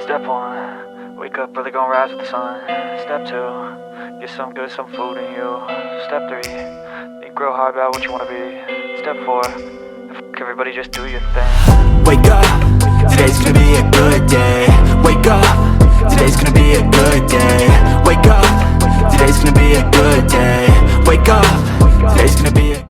Step one, wake up early, gonna rise with the sun. Step two, get some good, some food in you. Step three, think real hard about what you wanna be. Step four, everybody just do your thing. Wake up, today's gonna be a good day. Wake up, today's gonna be a good day. Wake up, today's gonna be a good day. Wake up, today's gonna be a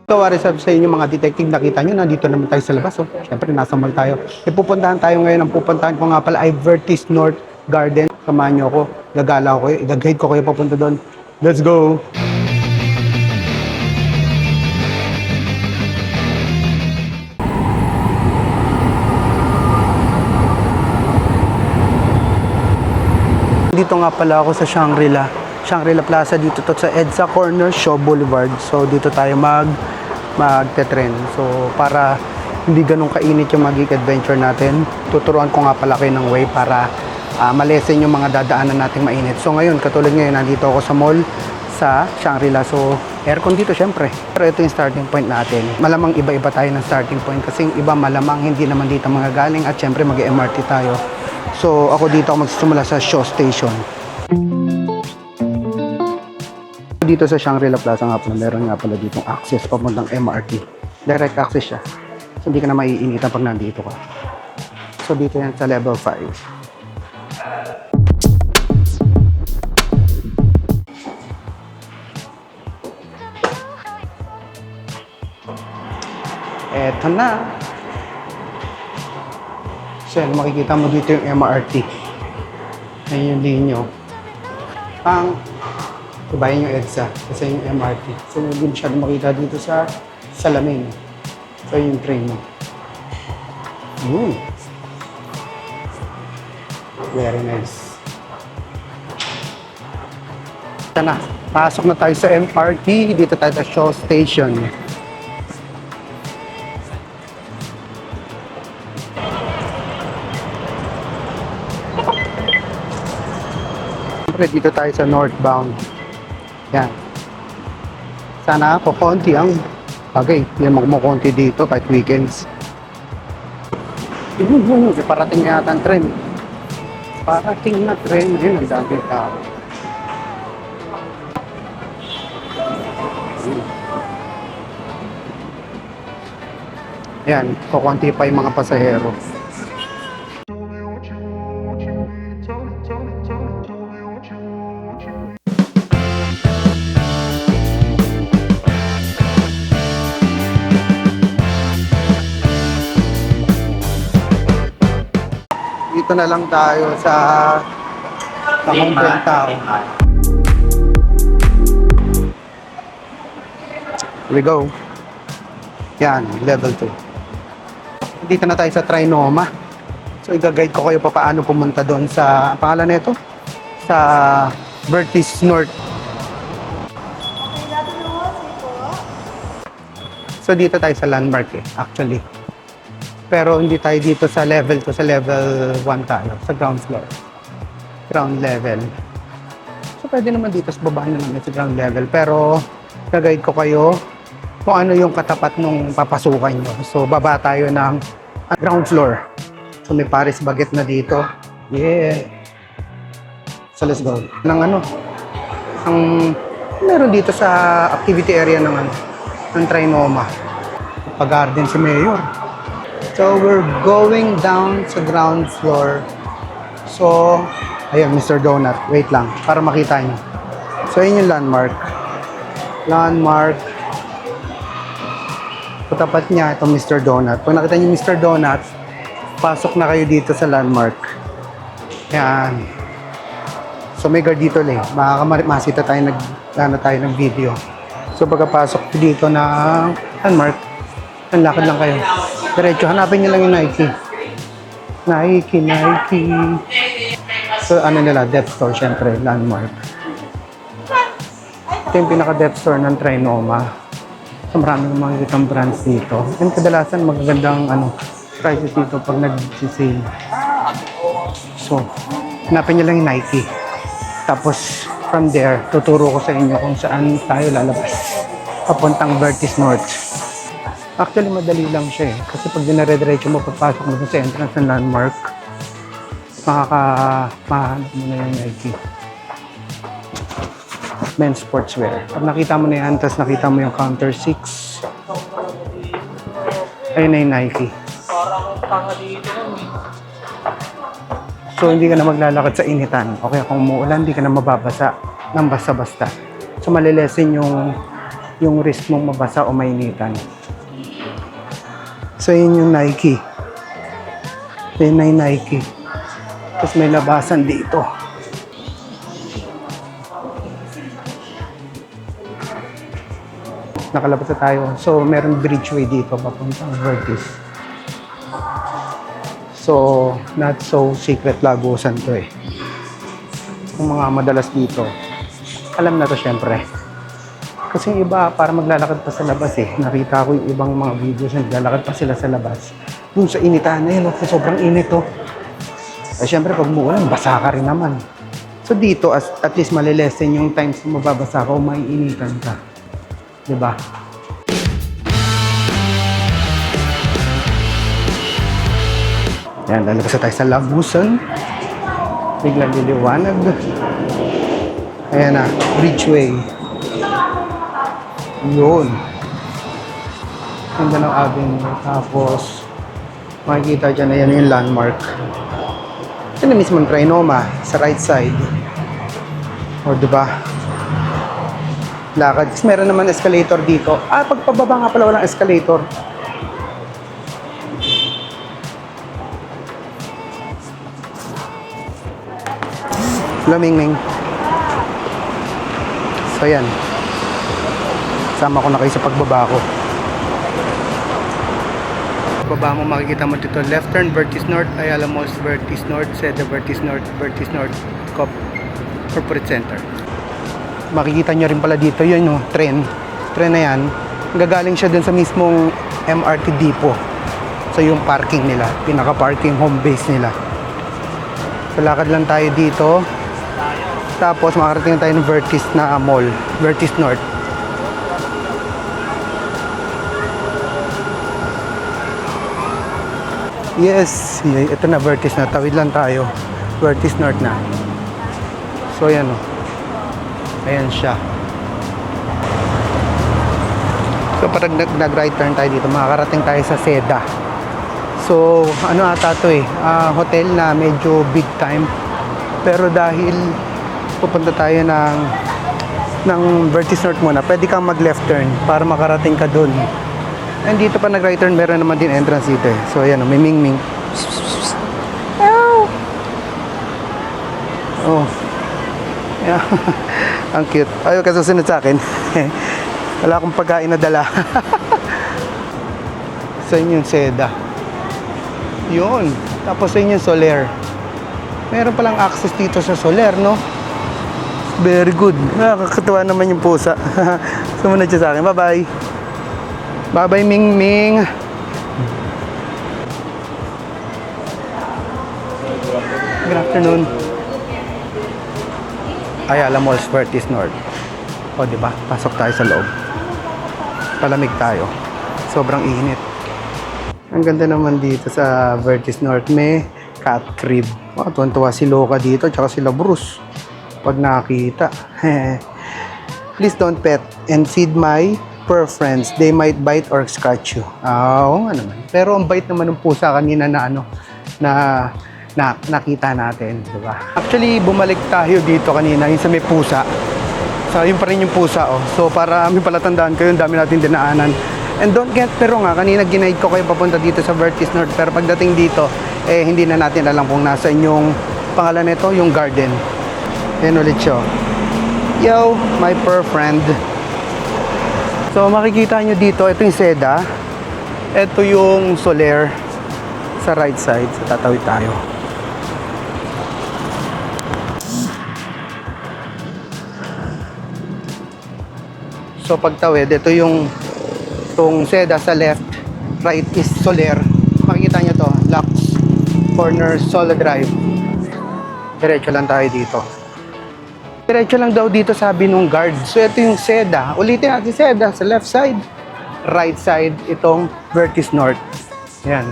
So, what is up sa inyo mga detective? Nakita nyo, nandito naman tayo sa labas. Oh. Siyempre, nasa mall tayo. Pupuntahan tayo ngayon. Ang pupuntahan ko nga pala ay Vertis North Garden. Samahan nyo ako. Gagala ko kayo. I-guide ko kayo papunta doon. Let's go! Dito nga pala ako sa Shangri-La Plaza, dito to sa EDSA Corner, Shaw Boulevard. So dito tayo magte-tren. So para hindi ganun kainit yung magiging adventure natin, tuturuan ko nga pala kayo ng way para malesen yung mga dadaanan nating mainit. So ngayon, katulad ngayon, nandito ako sa mall sa Shangri-La. So aircon dito syempre. Pero ito yung starting point natin. Malamang iba-iba tayo ng starting point kasi yung iba malamang hindi naman dito mga galing at syempre mag-MRT tayo. So ako dito ako magsisimula sa Shaw Station. Dito sa Shangri-La Plaza nga pala, meron nga pala ditong access papuntang MRT. Direct access siya. So, hindi ka na maiinitan pag nandito ka. So, dito yan sa level 5. Eto na. So, yan, makikita mo dito yung MRT. Ayan yung linyo. Ibahin yung EDSA kasi yung MRT. So, hindi masyado makita dito sa salamin. So, yung train mo. Very nice. Ito na. Pasok na tayo sa MRT. Dito tayo sa Shaw Station. Siyempre, dito tayo sa northbound. Yan. Sana kukunti ang bagay. Hindi magmukunti dito kahit weekends. Parating yata ang tren. Parating na tren. Ayun, ang dami tao. Yan, kukunti pa yung mga pasahero. Dito na lang tayo sa Kamuntong Tao. Here we go. Yan, level 2. Dito na tayo sa Trinoma. So, i-guide ko kayo pa paano pumunta doon sa, pangalan nito? Sa Vertis North. So, dito tayo sa landmark actually. Pero hindi tayo dito sa level 2, sa level 1 tayo, sa ground floor. Ground level. So, pwede naman dito sa baba na naman sa ground level. Pero, gagawin ko kayo kung ano yung katapat nung papasukan nyo. So, baba tayo ng ground floor. So, may Paris Baguette na dito. Yeah! So, let's go. Meron dito sa activity area ng Trinoma. Pag-garden si Mayor. So, we're going down sa ground floor. So, ayun, Mr. Donut. Wait lang, para makita nyo. So, yun yung landmark. Landmark. Katapat niya, itong Mr. Donut. Pag nakita nyo Mr. Donut, pasok na kayo dito sa landmark. Yan. So, may guard dito lang. Makakamasita tayo, tayo ng video. So, pagkapasok dito ng landmark, ang lakad lang kayo. Diretso, hanapin nyo lang yung Nike. Nike. So, ano nila, depth store, syempre, landmark. Ito yung pinaka-depth store ng Trinoma. So, maraming makikitang brands dito. And kadalasan, magagandang prices dito pag nag-sale. So, hanapin nyo lang yung Nike. Tapos, from there, tuturo ko sa inyo kung saan tayo lalabas. Papuntang Vertis North. Actually, madali lang siya eh. Kasi pag dinare-diretso mo, pagpasok mo dun sa entrance ng landmark, mahanap mo na yung Nike. Men's sportswear. Pag nakita mo na yan, tapos nakita mo yung counter 6, ayun na yung Nike. So, hindi ka na maglalakad sa initan. O kaya kung umuulan, hindi ka na mababasa ng basta-basta. So, malilesen yung risk mong mabasa o mainitan. So, yun yung Nike. Yun na yung Nike. Tapos may labasan dito. Nakalabas na tayo. So, meron bridgeway dito papuntang Vertis. So, not so secret Lagusan to eh. Yung mga madalas dito, alam na to syempre. Kasi yung iba, para maglalakad pa sa labas eh. Nakita ko yung ibang mga videos na naglalakad pa sila sa labas. Dun sa initan na yun, sobrang init to. Eh syempre, pag muulan, basa ka rin naman. So dito, at least malilesen yung times na mababasa ka o maiinitan ka. Diba? Yan, lalabas na tayo sa Lagusan. Biglang liliwanag. Ayan na, bridgeway. Yun. Ganda ng avenue. Tapos, makikita dyan na yan yung landmark. Ito na mismo ang Trinoma sa right side. O, diba? Lakad. Kasi meron naman escalator dito. Pagpababa nga pala walang escalator. Lamingming. So, yan. Sama ko na kayo sa pagbaba ko. Baba mo, makikita mo dito, left turn, Vertis North, Ayala Malls, Vertis North, Seda, Vertis North, Corporate Center. Makikita nyo rin pala dito, yun yung tren na yan, gagaling siya dun sa mismong MRT depot. So yung parking nila, pinaka-parking home base nila. So lakad lang tayo dito, tapos makarating tayo ng Vertis na mall, Vertis North. Yes, ito na Vertis na. Tawid lang tayo. Vertis North na. So, ayan o. Ayan siya. So, parang nag-right turn tayo dito, makakarating tayo sa Seda. So, ano ata to eh. Hotel na medyo big time. Pero dahil pupunta tayo ng Vertis North muna, pwede kang mag-left turn para makarating ka dun. And dito pa nag-right turn, meron naman din entrance dito eh. So ayan, may ming-ming. Oh. Yeah. Ang cute. Ayaw ka susunod sa akin. Wala akong pagkain na dala. So yun yung Seda. Yun. Tapos yun yung Soler. Meron palang access dito sa Soler, no? Very good. Nakakatuwa naman yung pusa. Sumunod siya sa akin. Bye-bye. Bye-bye, Ming Ming. Good afternoon. Ayala Malls, Vertis North. O, diba? Pasok tayo sa loob. Palamig tayo. Sobrang init. Ang ganda naman dito sa Vertis North. May cat crib. Tuwan-tuwa si Loka dito, tsaka sila Bruce. Pag nakita. Please don't pet and feed my fur friends, they might bite or scratch you. Oo nga naman. Pero ang bite naman ng pusa kanina na nakita natin, di ba? Actually, bumalik tayo dito kanina, yung sa may pusa. So, yun pa rin yung pusa, oh. So, para may palatandaan kayo, yung dami natin dinaanan. And don't get me wrong, kanina ginaid ko kayo papunta dito sa Vertis North, pero pagdating dito, hindi na natin alam kung nasa yung pangalan nito, yung garden. Yan ulit siya. Yo, my fur friend. So makikita nyo dito, ito yung Seda, ito yung Soler sa right side. So tatawid tayo. So pagtawid, ito yung Seda sa left, right is Soler. Makikita nyo to, Lux Corner Solo Drive. Diretso lang tayo dito. Diretso lang daw dito, sabi nung guard. So ito yung Seda. Ulitin natin Seda sa left side. right side itong Vertis North. Yan.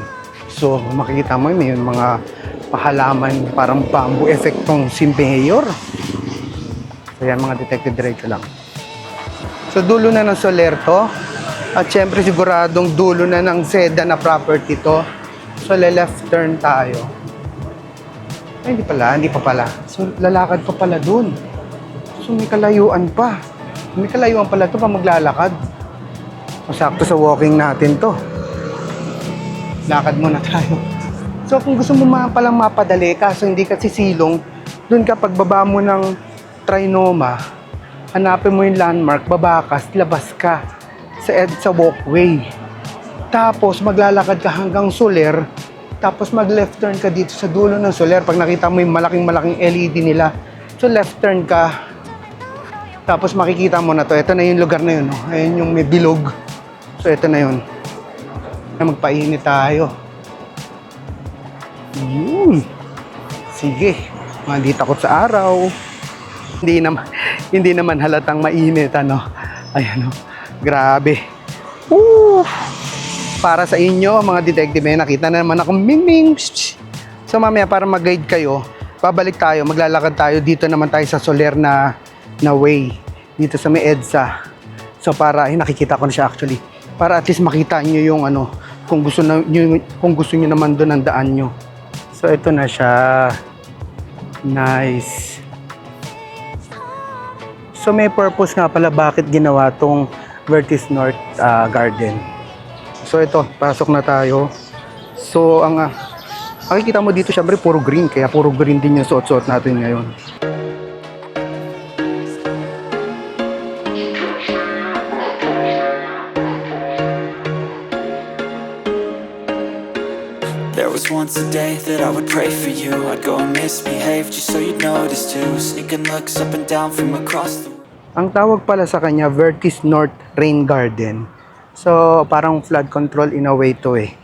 So, makikita mo may mga pahalaman, parang bamboo effect tong si Mayor. So, yan mga detective, diretso lang. So, dulo na ng Soler to. At syempre, siguradong dulo na ng Seda na property to. So, left turn tayo. Ay, hindi pa pala. So, lalakad pa pala dun. So, may kalayuan pa. May kalayuan pala to pa maglalakad. Masakto sa walking natin to. Lakad muna tayo. So, kung gusto mo palang mapadali, kaso hindi ka sisilong, dun ka pagbaba mo ng Trinoma, hanapin mo yung landmark, babakas, labas ka sa walkway. Tapos, maglalakad ka hanggang Soler, tapos mag-left turn ka dito sa dulo ng Soler. Pag nakita mo yung malaking LED nila, so left turn ka, tapos makikita mo na to. Ito na yung lugar na yun. Oh. Ayun yung may bilog. So, ito na yun. Na magpainit tayo. Yun. Sige. Hindi takot sa araw. Hindi naman halatang mainit, ano. Ayan, oh. Grabe. Woo! Para sa inyo, mga detective, nakita na naman akong ming-ming. So, mamaya, para mag-guide kayo, babalik tayo, maglalakad tayo. Dito naman tayo sa Soler na way. Dito sa may EDSA. So, para, nakikita ko na siya actually. Para at least makita nyo yung ano, kung gusto nyo naman doon ang daan nyo. So, ito na siya. Nice. So, may purpose nga pala bakit ginawa tong Vertis North Garden. So, ito, pasok na tayo. So, ang makikita mo dito, syempre, puro green. Kaya puro green din yung suot-suot natin ngayon. There was once a day that I would pray for you. I'd go and misbehave just so you'd notice too. Sneaking looks up and down from across the... Ang tawag pala sa kanya, Vertis North Rain Garden. So, parang flood control in a way to eh.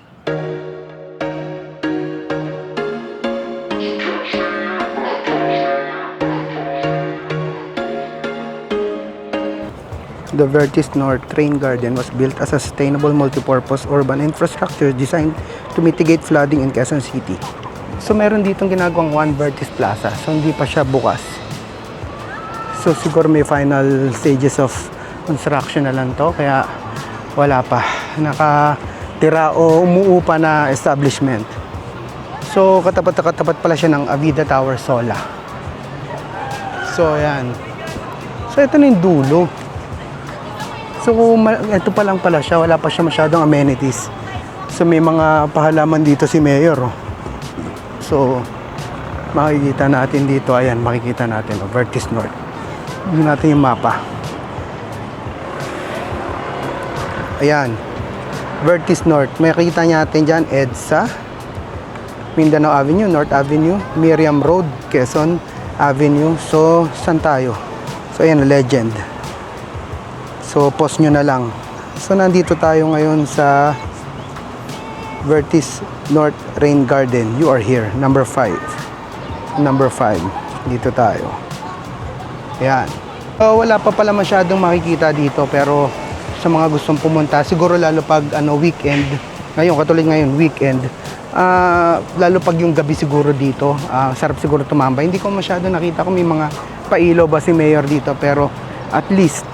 The Vertis North Rain Garden was built as a sustainable multipurpose urban infrastructure designed to mitigate flooding in Quezon City. So meron ditong ginagawang One Vertis Plaza, so hindi pa siya bukas. So siguro may final stages of construction na lang to, kaya wala pa. Nakatira o umuupa na establishment. So katapat pala siya ng Avida Tower Sola. So ayan. So ito na yung dulo. So, ito pa lang pala siya. Wala pa siya masyadong amenities. So, may mga pahalaman dito si Mayor. Oh. So, makikita natin dito. Ayan, makikita natin. Oh, Vertis North. Hindi natin yung mapa. Ayan. Vertis North. Makikita natin dyan, EDSA, Mindanao Avenue, North Avenue, Miriam Road, Quezon Avenue. So, saan tayo? So, ayan, Legend. So, post nyo na lang. So, nandito tayo ngayon sa Vertis North Rain Garden. You are here. Number 5. Number 5. Dito tayo. Ayan. So, wala pa pala masyadong makikita dito. Pero, sa mga gustong pumunta, siguro lalo pag weekend. Ngayon, katulad ngayon, weekend. Lalo pag yung gabi siguro dito. Sarap siguro tumambay. Hindi ko masyado nakita kung may mga pailaw ba si Mayor dito. Pero, at least,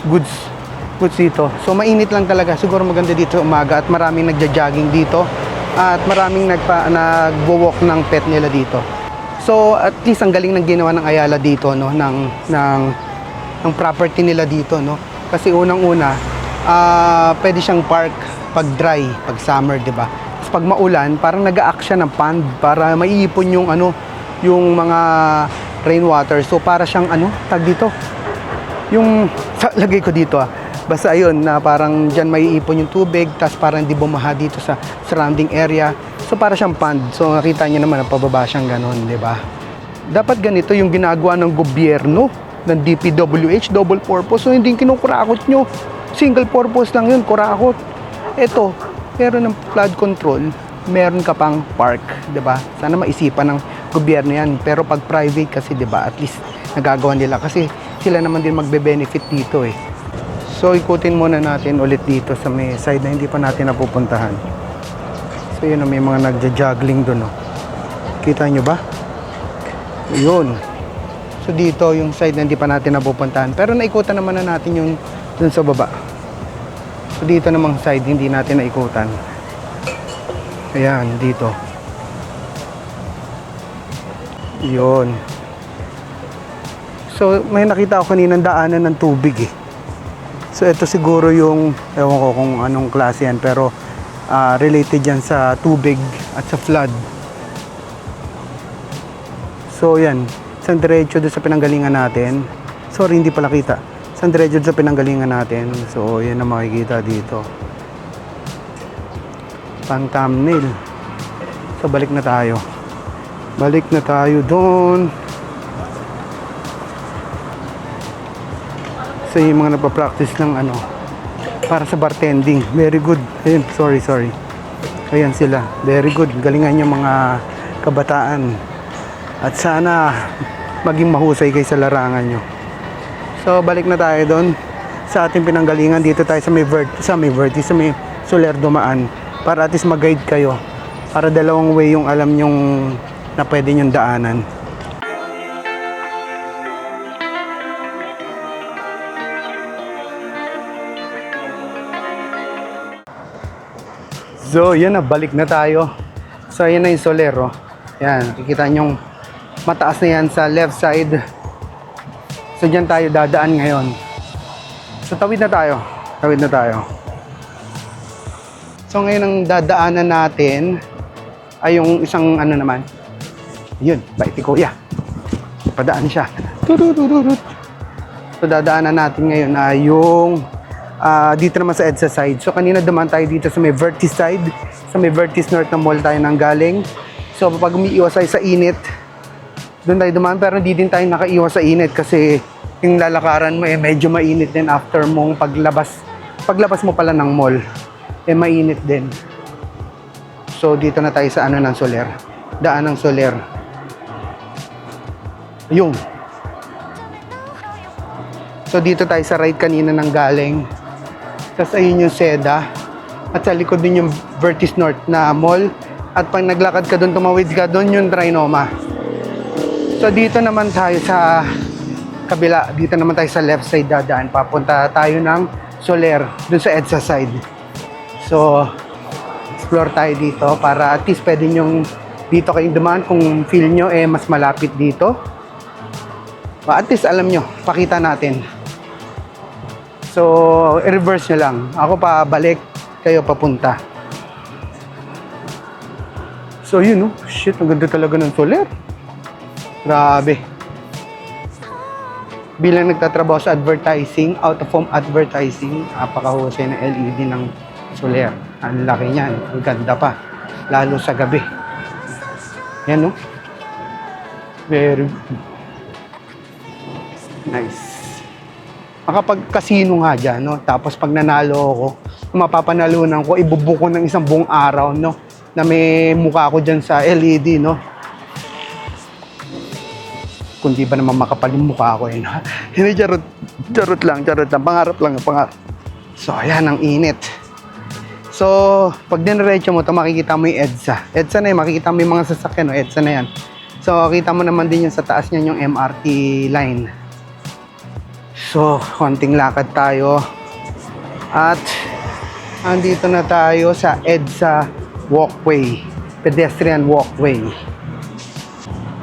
goods dito. So mainit lang talaga. Siguro maganda dito umaga at maraming nagja-jogging dito at maraming nagwo-walk ng pet nila dito. So at least ang galing ng ginawa ng Ayala dito, no, ng property nila dito, no. Kasi unang-una, pwede siyang park pag dry, pag summer, 'di ba? Tapos pag maulan, parang nag-a-act siya ng pond para maiipon yung yung mga rainwater. So para siyang tag dito. Yung lagay ko dito basta ayun na parang dyan may ipon yung tubig tapos parang hindi bumaha dito sa surrounding area, so para siyang pond. So nakita niyo naman pababa siyang ganon, di ba? Dapat ganito yung ginagawa ng gobyerno, ng DPWH, double purpose. So hindi kinukurakot nyo, single purpose lang yun, kurakot. Ito, meron ng flood control, meron ka pang park, di ba? Sana maisipan ng gobyerno yan. Pero pag private kasi, di ba, at least nagagawa nila kasi sila naman din magbe-benefit dito eh. So ikutin muna natin ulit dito sa may side na hindi pa natin napupuntahan. So yun, may mga nagja-juggling doon. Kita nyo ba? Yun. So dito yung side na hindi pa natin napupuntahan. Pero naikutan naman na natin yung dun sa baba. So dito namang side hindi natin naikutan. Ayan, dito. Yun. So may nakita ako kaninang daanan ng tubig eh. So ito siguro yung, ewan ko kung anong klase yan, pero related yan sa tubig at sa flood. So yan, isang diretso doon sa pinanggalingan natin. Sorry, hindi pala kita. Isang diretso doon sa pinanggalingan natin. So yan ang makikita dito. Pang thumbnail. So balik na tayo. Balik na tayo doon. So yung mga nagpa-practice ng ano para sa bartending, very good. Ayun, sorry. Ayan sila, very good. Galingan yung mga kabataan. At sana maging mahusay kayo sa larangan nyo. So balik na tayo doon sa ating pinanggalingan. Dito tayo sa may Soler dumaan para at least mag-guide kayo. Para dalawang way yung alam nyong na pwede nyong daanan. So, yan na, balik na tayo. So, yan na yung Solero. Yan, kikita nyong mataas na yan sa left side. So, dyan tayo dadaan ngayon. So, tawid na tayo. So, ngayon ang dadaanan natin ay yung isang ano naman. Yun, baiti kuya. Padaan siya. So, dadaanan natin ngayon ay yung dito naman sa EDSA side. So kanina dumaan tayo dito sa may Vertis side. Sa may Vertis North na mall tayo nang galing. So pag umiiwas tayo sa init, doon tayo dumaan. Pero hindi din tayo nakaiwas sa init kasi yung lalakaran mo medyo mainit din after mong paglabas mo pala ng mall. Mainit din. So dito na tayo sa ano ng Soler. Daan ng Soler. Ayun. So dito tayo sa right kanina nang galing. Tapos ayun yung Seda. At sa likod din yung Vertis North na mall. At pag naglakad ka doon, tumawid ka doon, yung Trinoma. So dito naman tayo sa kabila. Dito naman tayo sa left side dadaan. Papunta tayo ng Soler. Doon sa EDSA side. So explore tayo dito para at least pwede nyong dito kayong dumaan. Kung feel nyo mas malapit dito. At least alam nyo, pakita natin. So, i-reverse nyo lang. Ako pa balik, kayo papunta. So, yun, shit, ang ganda talaga ng Soler. Grabe. Bilang nagtatrabaho sa advertising, out-of-home advertising, napakahusay na LED ng Soler. Ang laki niyan, ang ganda pa. Lalo sa gabi. Yan, no? Very nice. Makapag-casino nga dyan, no? Tapos pag nanalo ako, mapapanalunan ko, ibubuko ng isang buong araw, no? Na may mukha ko dyan sa LED, no? Kundi ba naman makapal yung mukha ko, no? Hindi, charot lang. Pangarap lang. So, ayan, ang init. So, pag diniretso mo ito, makikita mo yung EDSA. EDSA na yun, makikita mo yung mga sasakyan, no? EDSA na yan. So, kita mo naman din yung sa taas niyan, yung MRT line. So, konting lakad tayo. At, andito na tayo sa EDSA walkway. Pedestrian walkway.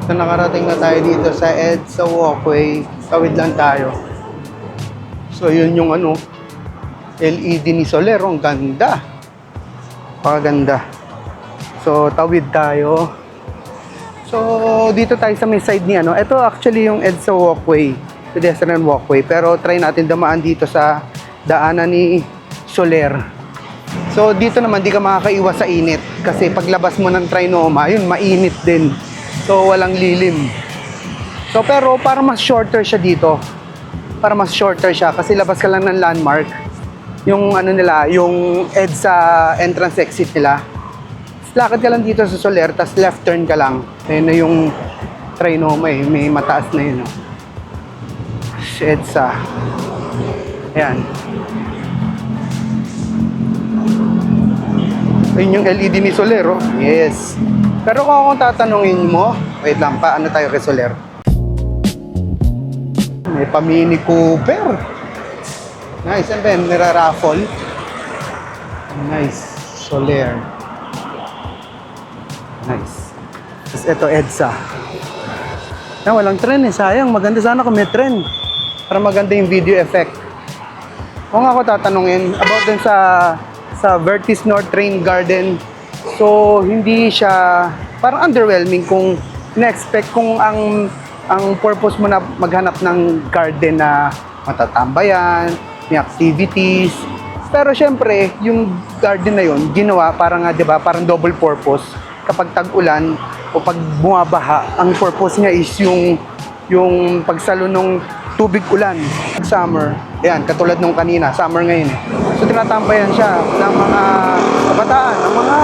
So, nakarating na tayo dito sa EDSA walkway. Tawid lang tayo. So, yun yung LED ni Soler. Ang ganda. Pakaganda. So, tawid tayo. So, dito tayo sa may side ni Ito actually yung EDSA walkway. Pedestrian walkway. Pero try natin dumaan dito sa daanan ni Soler. So dito naman di ka makakaiwas sa init. Kasi paglabas mo ng Trinoma, yun, mainit din. So walang lilim. So pero para mas shorter siya dito. Kasi labas ka lang ng landmark. Yung nila, yung EDSA entrance exit nila. Lakad ka lang dito sa Soler, tas left turn ka lang. Ayun na yung Trinoma may mataas na yun. EDSA. Ayan. Ayun yung LED ni Soler, oh. Yes. Pero kung akong tatanungin mo, wait lang, paano tayo kay Soler? May pa Mini Cooper. Nice. And then, niraraffle. Nice. Soler. Nice. Tapos ito, EDSA. Walang trend eh. Sayang. Maganda sana kung may trend. Para maganda yung video effect. Kung ako tatanungin about dun sa Vertis North Rain Garden, so hindi siya parang underwhelming kung na-expect kung ang purpose mo na maghanap ng garden na matatambayan, may activities. Pero syempre, yung garden na yun, ginawa parang nga, 'di ba, parang double purpose. Kapag tag-ulan o pag bumabaha, ang purpose niya is yung pagsalo ng tubig ulan. Summer, yan, katulad nung kanina, summer ngayon. So tinatambayan siya ng mga kabataan, ng mga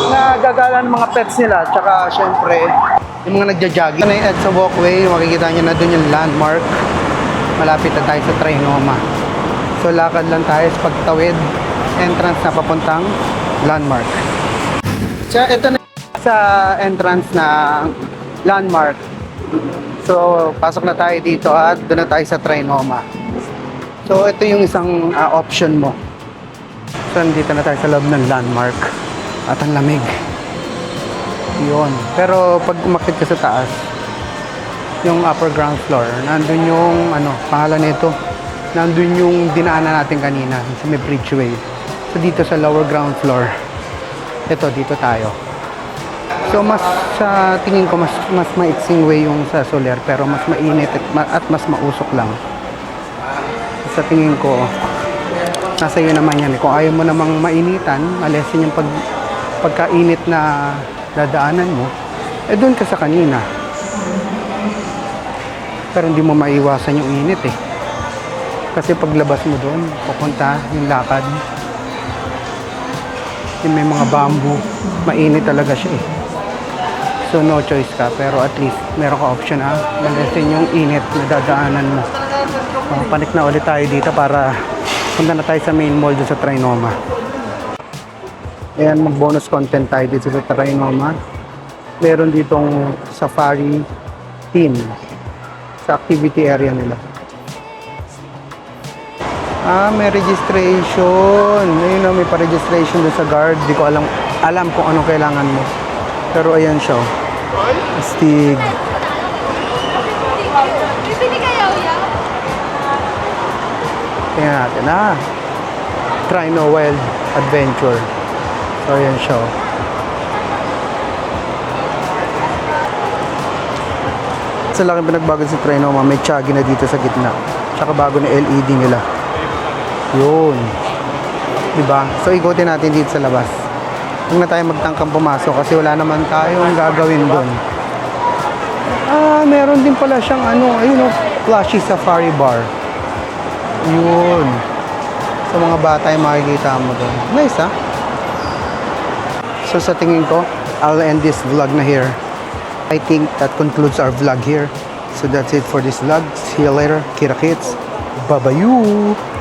nagagala ng mga pets nila, tsaka syempre, yung mga nagja-jogging. Ano yung EDSA walkway, makikita nyo na doon yung landmark. Malapit na tayo sa Trinoma. So lakad lang tayo sa pagtawid, entrance na papuntang landmark. So ito na sa entrance na landmark. So pasok na tayo dito at doon na tayo sa Trinoma. So ito yung isang option mo. So nandito na tayo sa loob ng landmark at ang lamig. Yun. Pero pag umakyat ka sa taas, yung upper ground floor, nandun yung pangalan nito. Nandun yung dinaanan natin kanina sa may bridgeway. So dito sa lower ground floor, dito tayo. So mas sa tingin ko mas maiksing way yung sa Soler, pero mas mainit at mas mausok lang. Sa tingin ko, nasa iyo naman yan. Kung ayaw mo namang mainitan, malesin yung pagkainit na dadaanan mo, doon ka sa kanina. Pero hindi mo maiwasan yung init eh. Kasi paglabas mo doon, pupunta yung lakad, yung may mga bamboo, mainit talaga siya eh. So no choice ka, pero at least meron ka option malesin yung init na dadaanan mo. Panik na ulit tayo dito para punta na tayo sa main mall dito sa Trinoma. Ayan, mag-bonus content tayo dito sa Trinoma. Meron ditong safari theme sa activity area nila. May registration. Ayun, may pa-registration doon sa guard. Di ko alam kung anong kailangan mo. Pero ayan siya. Astig. Tingnan natin Trino Wild Adventure. So ayan siya. Sa laking pinagbago sa Trinoma, may tiyagi na dito sa gitna. Tsaka bago na LED nila. Yun. Diba? So ikutin natin dito sa labas. Huwag na tayo magtangkang pumasok kasi wala naman tayong gagawin doon. Meron din pala siyang ayun flashy safari bar. Yun. Sa mga bata yung makikita mo doon. Nice So sa tingin ko, I'll end this vlog na here. I think that concludes our vlog here. So that's it for this vlog. See you later. Kita kits. Bye-bye.